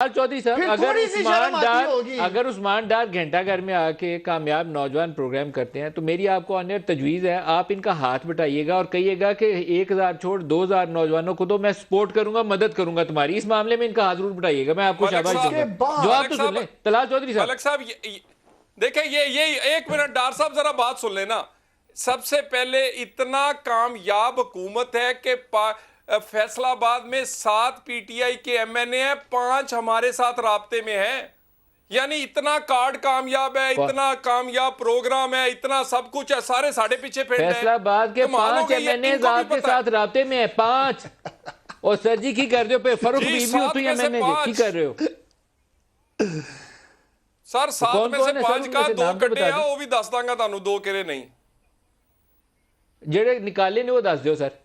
चौधरी साहब, अगर उस्मान डार घंटा घर में आके कामयाब नौजवान प्रोग्राम करते हैं तो मेरी आपको ऑनर तजवीज़ है, आप इनका हाथ बटाइएगा और कहिएगा कि 1000 छोड़ 2000 नौजवानों को तो मैं सपोर्ट करूंगा, मदद करूंगा तुम्हारी। इस मामले में इनका हाथ जरूर बटाइएगा, मैं आपको शाबाश दूंगा। जवाब तो सुन ले तलाल चौधरी साहब। मलिक साहब देखें, ये 1 मिनट डार साहब जरा बात सुन लेना। सबसे पहले इतना कामयाब हुकूमत है कि फैसलाबाद में 7 पीटीआई के एमएनए हैं, 5 हमारे साथ राब्ते में हैं। यानी इतना कार्ड कामयाब है, इतना कामयाब प्रोग्राम है, इतना सब कुछ है, सारे साढ़े पीछे फिट हैं। फैसलाबाद के 5 एमएनए आपके साथ राब्ते में है, 5। और सर जी की कर रहे हो पे फरूक बीबी हो तो एमएनए की कर रहे हो सर। 7 में से 5 का 2 कटे हैं, वो भी दस दांगा तानू, 2 केरे नहीं जेड़े निकाले ने वो दस दो सर।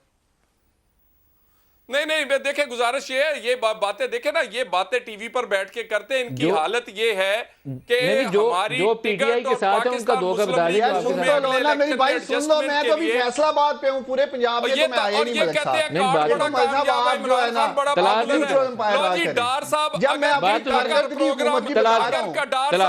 नहीं देखें, गुजारिश ये है, ये बातें देखें ना, ये बातें टीवी पर बैठ के करते हैं। इनकी हालत ये है कि हमारी जो पीटीआई के साथ है उनका दो का बता दीजिए। सुन लो ना मेरी भाई, सुन लो, मैं तो भी फैसलाबाद पे हूं, पूरे पंजाब में तो मैं आया नहीं मलिक साहब। नहीं बात आप जो है ना डार साहब, जब मैं अपनी कारकर्दगी हुकूमत की बता रहा हूं,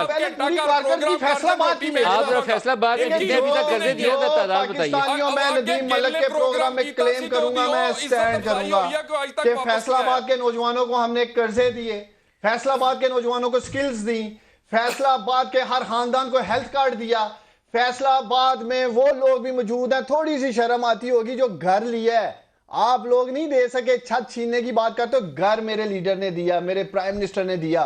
पहले पूरी कारकर्दगी फैसलाबाद की में आप फैसलाबाद में कितने अभी तक कर्जे दिए थे तादाद बताइए। पाकिस्तानियों में नदीम मलिक के प्रोग्राम में क्लेम करूंगा, मैं स्टैंड करूंगा कि फैसलाबाद के नौजवानों को हमने कर्जे दिए, फैसलाबाद के नौजवानों को स्किल्स दी, फैसलाबाद के हर खानदान को हेल्थ कार्ड दिया। फैसलाबाद में वो लोग भी मौजूद हैं, थोड़ी सी शर्म आती होगी, जो घर लिया है। आप लोग नहीं दे सके, छत छीनने की बात करते हो, घर मेरे लीडर ने दिया, मेरे प्राइम मिनिस्टर ने दिया।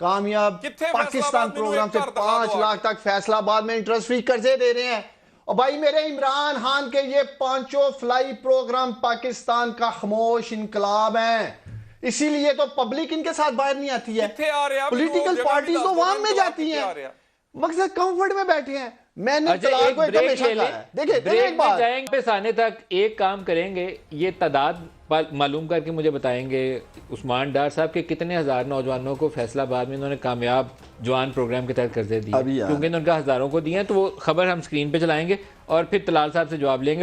कामयाब पाकिस्तान प्रोग्राम से 5 लाख तक फैसलाबाद में इंटरेस्ट फ्री कर्जे दे रहे हैं। और भाई मेरे इमरान खान के ये 5 फ्लाई प्रोग्राम पाकिस्तान का खामोश इनकलाब है, इसीलिए तो पब्लिक इनके साथ बाहर नहीं आती है। पॉलिटिकल पार्टी तो वहां में जाती है, मकसद कंफर्ट में बैठे हैं। मैंने तलाक को एक हमेशा कहा है, देखिए एक बात जाएंगे आने तक एक काम करेंगे, ये तादाद मालूम करके मुझे बताएंगे उस्मान डार साहब के कितने हजार नौजवानों को फैसलाबाद में इन्होंने कामयाब जवान प्रोग्राम के तहत कर्जे दिए, क्योंकि उनका हजारों को दिए हैं। तो वो खबर हम स्क्रीन पे चलाएंगे और फिर तलाल साहब से जवाब लेंगे।